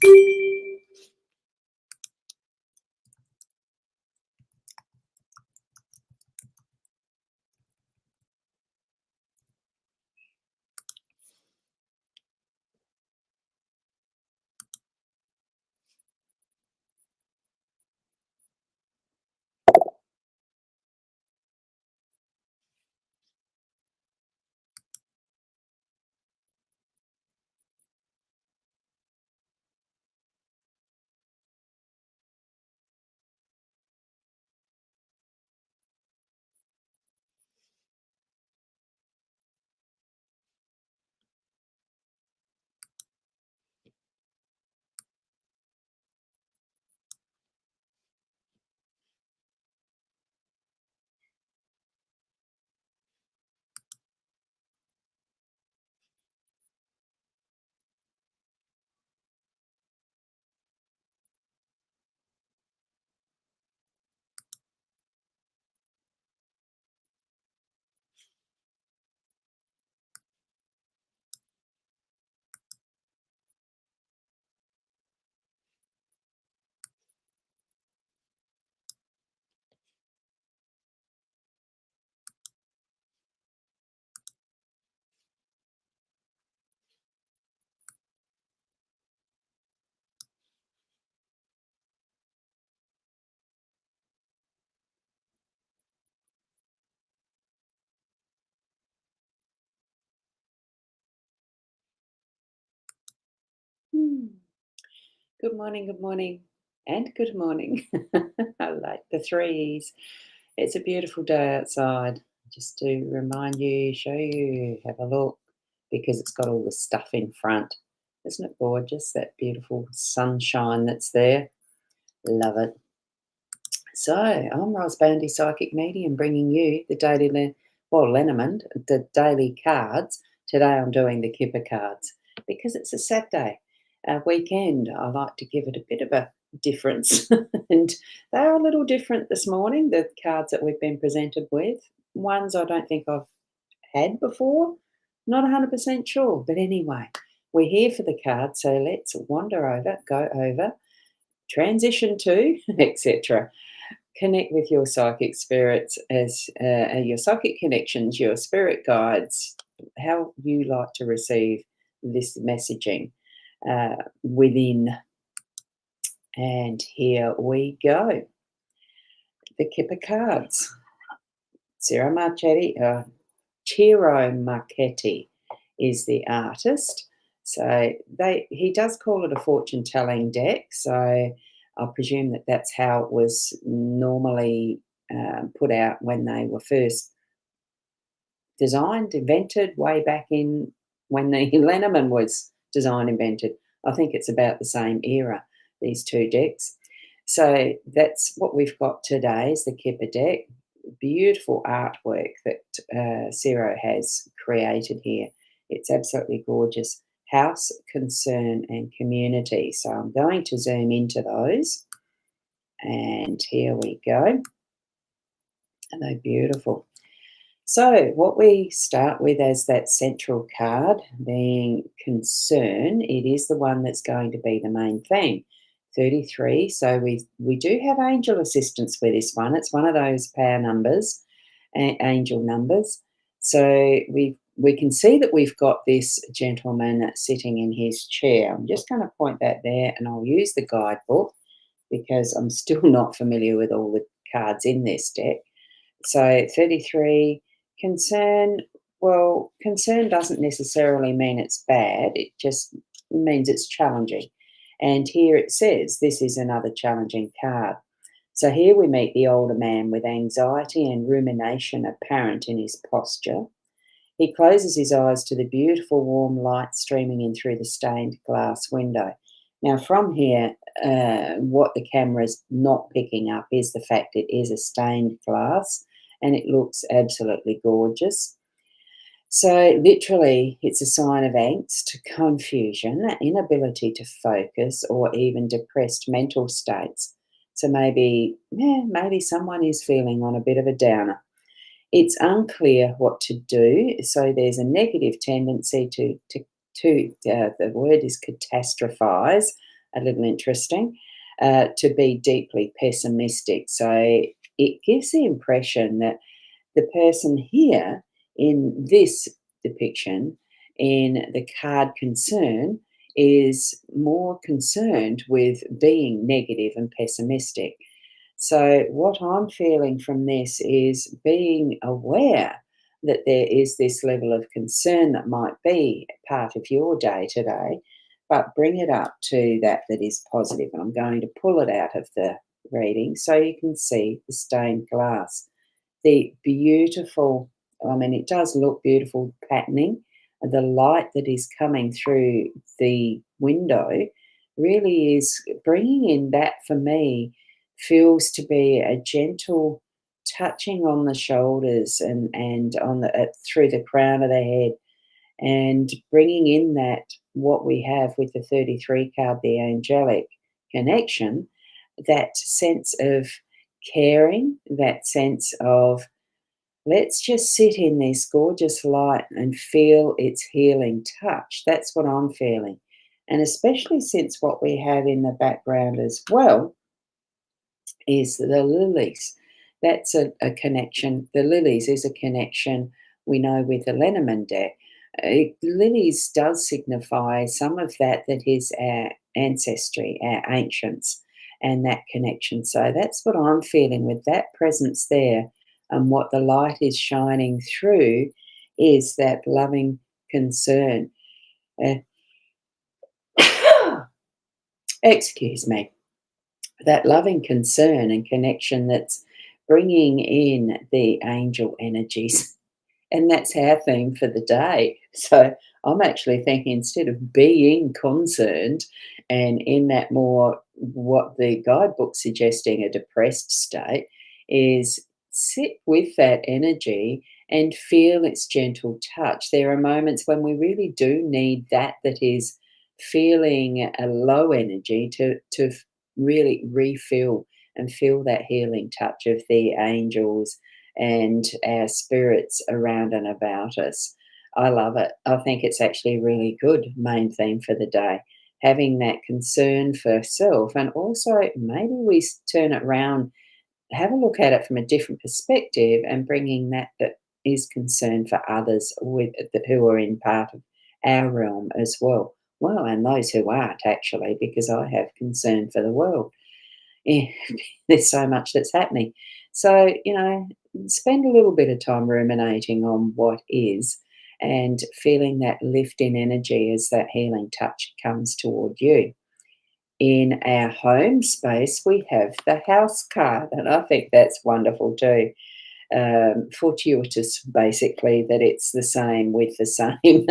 Hmm. Good morning, and good morning. I like the threes. It's a beautiful day outside. Just to remind you, show you, have a look, because it's got all the stuff in front. Isn't it gorgeous? That beautiful sunshine that's there. Love it. So, I'm Ros Boundy, Psychic Medium, bringing you the Lenormand, the daily cards. Today I'm doing the Kipper cards because it's a Saturday weekend. I like to give it a bit of a difference, and they're a little different this morning. The cards that we've been presented with, ones I don't think I've had before. Not 100% sure, but anyway, we're here for the cards, so let's wander over, go over, transition to, etc. Connect with your psychic spirits as your psychic connections, your spirit guides, how you like to receive this messaging within. And here we go. The Kipper cards. Ciro Marchetti is the artist. So he does call it a fortune telling deck. So I presume that that's how it was normally put out when they were first designed, invented, way back in when the Lenormand was designed, invented. I think it's about the same era, these two decks. So that's what we've got today is the Kipper deck. Beautiful artwork that Ciro has created here. It's absolutely gorgeous. House, concern, and community. So I'm going to zoom into those. And here we go. And they're beautiful. So what we start with as that central card being concern, it is the one that's going to be the main theme. 33. So we do have angel assistance with this one. It's one of those power numbers, angel numbers. So we can see that we've got this gentleman sitting in his chair. I'm just going to point that there, and I'll use the guidebook because I'm still not familiar with all the cards in this deck. So 33, concern. Well, concern doesn't necessarily mean it's bad. It just means it's challenging. And here it says this is another challenging card. So here we meet the older man with anxiety and rumination apparent in his posture. He closes his eyes to the beautiful warm light streaming in through the stained glass window. Now, from here, what the camera's not picking up is the fact it is a stained glass and it looks absolutely gorgeous. So, literally, it's a sign of angst, confusion, inability to focus, or even depressed mental states. So, maybe someone is feeling on a bit of a downer. It's unclear what to do. So, there's a negative tendency to the word is catastrophize a little interesting, to be deeply pessimistic. So it gives the impression that the person here in this depiction, in the card concern, is more concerned with being negative and pessimistic. So, what I'm feeling from this is being aware that there is this level of concern that might be part of your day today, but bring it up to that is positive. And I'm going to pull it out of the reading so you can see the stained glass. The beautiful, I mean, it does look beautiful patterning. The light that is coming through the window really is bringing in that, for me, feels to be a gentle touching on the shoulders and on the through the crown of the head, and bringing in that what we have with the 33 card, the angelic connection, that sense of caring, that sense of let's just sit in this gorgeous light and feel its healing touch. That's what I'm feeling. And especially since what we have in the background as well is the lilies. That's a connection. The lilies is a connection we know with the Lenormand deck. Lilies does signify some of that is our ancestry, our ancients, and that connection. So that's what I'm feeling with that presence there. And what the light is shining through is that loving concern. Uh, excuse me. That loving concern and connection that's bringing in the angel energies. And that's our theme for the day. So I'm actually thinking instead of being concerned and in that more what the guidebook's suggesting a depressed state is sit with that energy and feel its gentle touch. There are moments when we really do need that is feeling a low energy to really refill and feel that healing touch of the angels and our spirits around and about us. I love it. I think it's actually a really good main theme for the day. Having that concern for self, and also maybe we turn it around, have a look at it from a different perspective, and bringing that is concern for others who are in part of our realm as well. Well, and those who aren't actually, because I have concern for the world. Yeah, there's so much that's happening. So, spend a little bit of time ruminating on what is and feeling that lift in energy as that healing touch comes toward you. In our home space, we have the house card, and I think that's wonderful too. Fortuitous, basically, that it's the same with the same.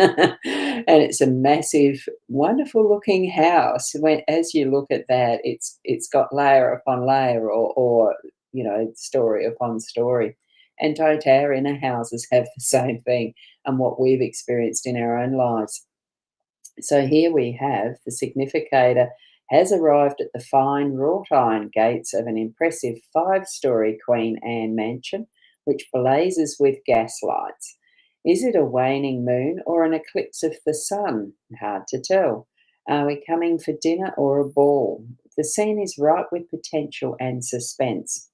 And it's a massive, wonderful looking house. When as you look at that, it's got layer upon layer or story upon story. And don't our inner houses have the same thing and what we've experienced in our own lives? So here we have the significator has arrived at the fine wrought iron gates of an impressive 5-story Queen Anne mansion, which blazes with gas lights. Is it a waning moon or an eclipse of the sun? Hard to tell. Are we coming for dinner or a ball? The scene is ripe with potential and suspense.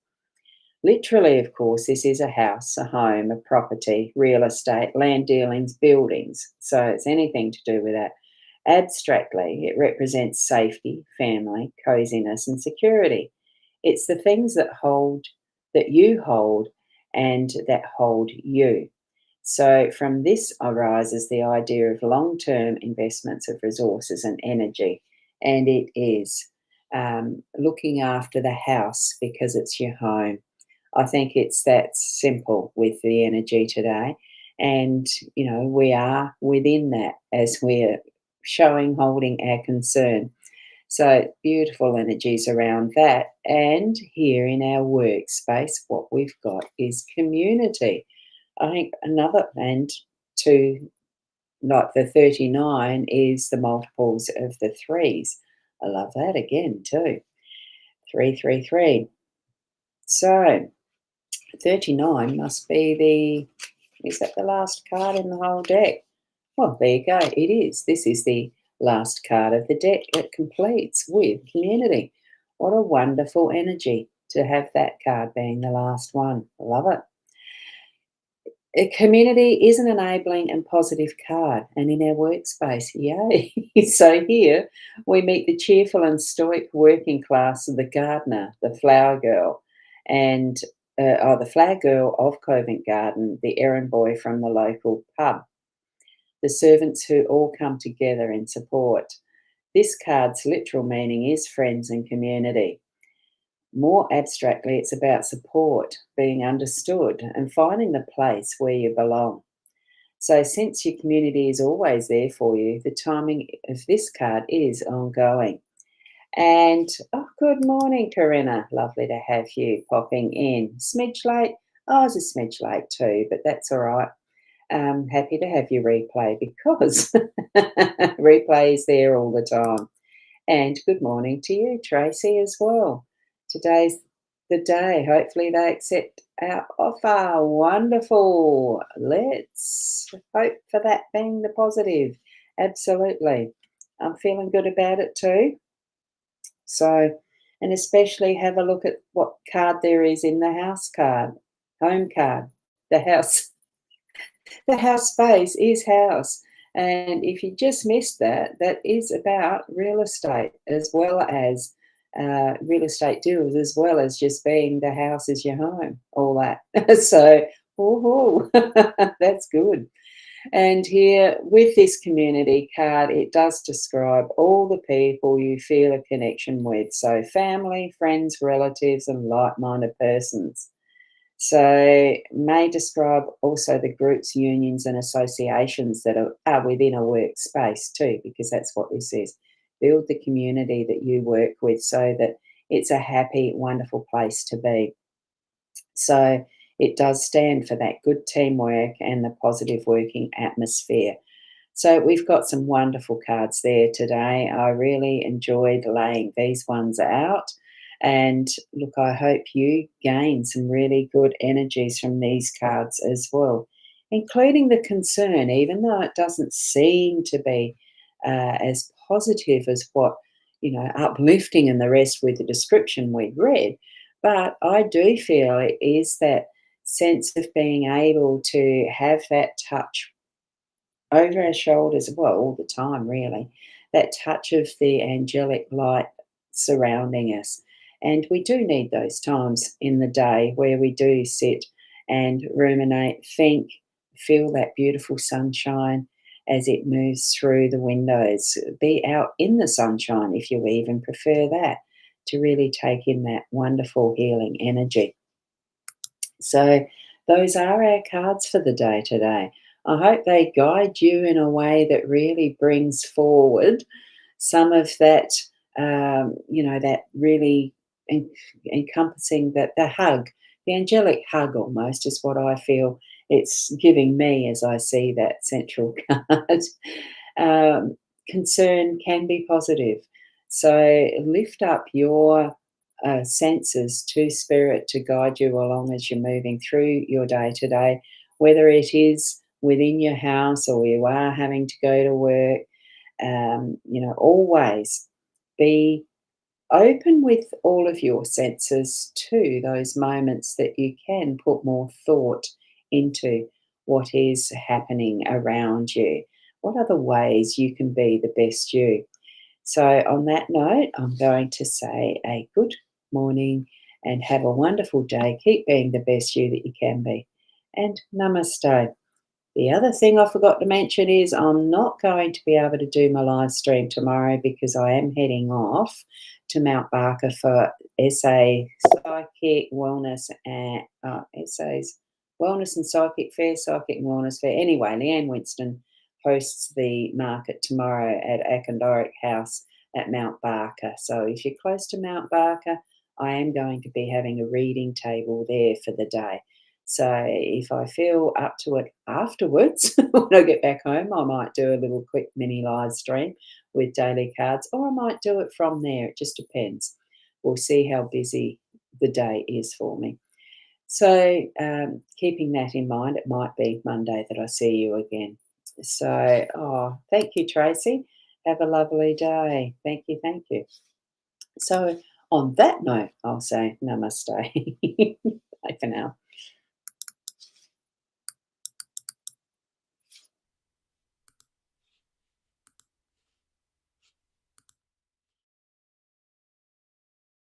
Literally, of course, this is a house, a home, a property, real estate, land dealings, buildings. So it's anything to do with that. Abstractly, it represents safety, family, coziness, and security. It's the things that you hold, and that hold you. So from this arises the idea of long-term investments of resources and energy, and it is looking after the house because it's your home. I think it's that simple with the energy today. And, we are within that as we're showing, holding our concern. So beautiful energies around that. And here in our workspace, what we've got is community. I think another, and to like the 39 is the multiples of the threes. I love that again too. 333. So 39 must be is that the last card in the whole deck? Well, there you go. It is. This is the last card of the deck, it completes with community. What a wonderful energy to have that card being the last one. Love it. A community is an enabling and positive card, and in our workspace, yay. So here we meet the cheerful and stoic working class of the gardener, the flower girl, and the flower girl of Covent Garden, the errand boy from the local pub, the servants who all come together in support. This card's literal meaning is friends and community. More abstractly, it's about support, being understood, and finding the place where you belong. So, since your community is always there for you, the timing of this card is ongoing. And oh, good morning, Corinna. Lovely to have you popping in. Smidge late. I was a smidge late too, but that's all right. Happy to have you replay because replay is there all the time. And good morning to you, Tracy, as well. Today's the day. Hopefully, they accept our offer. Wonderful. Let's hope for that being the positive. Absolutely. I'm feeling good about it too. So, and especially have a look at what card there is in the house card, home card, the house. The house space is house. And if you just missed that, that is about real estate as well as real estate deals, as well as just being the house is your home, all that. So, woohoo, that's good. And here with this community card, it does describe all the people you feel a connection with. So, family, friends, relatives, and like minded persons. So, may describe also the groups, unions, and associations that are within a workspace too, because that's what this is. Build the community that you work with so that it's a happy, wonderful place to be. So, it does stand for that good teamwork and the positive working atmosphere. So, we've got some wonderful cards there today. I really enjoyed laying these ones out. And look, I hope you gain some really good energies from these cards as well, including the concern, even though it doesn't seem to be as positive as what, uplifting and the rest with the description we've read. But I do feel it is that sense of being able to have that touch over our shoulders, well, all the time, really, that touch of the angelic light surrounding us. And we do need those times in the day where we do sit and ruminate, think, feel that beautiful sunshine as it moves through the windows. Be out in the sunshine if you even prefer that, to really take in that wonderful healing energy. So, those are our cards for the day today. I hope they guide you in a way that really brings forward some of that, that really encompassing that the hug, the angelic hug almost is what I feel it's giving me as I see that central card. um, Concern can be positive. So lift up your senses to spirit to guide you along as you're moving through your day today, whether it is within your house or you are having to go to work. Always be open with all of your senses to those moments that you can put more thought into what is happening around you. What are the ways you can be the best you? So, on that note, I'm going to say a good morning and have a wonderful day. Keep being the best you that you can be. And namaste. The other thing I forgot to mention is I'm not going to be able to do my live stream tomorrow because I am heading off to Mount Barker for SA Psychic Wellness and SA's Wellness and Psychic Fair, Psychic and Wellness Fair. Anyway, Leanne Winston hosts the market tomorrow at Akandoric House at Mount Barker. So if you're close to Mount Barker, I am going to be having a reading table there for the day. So if I feel up to it afterwards, when I get back home, I might do a little quick mini live stream with daily cards, or I might do it from there. It just depends. We'll see how busy the day is for me. So keeping that in mind, it might be Monday that I see you again. So, thank you, Tracy. Have a lovely day. Thank you, thank you. So, on that note, I'll say namaste. Bye for now.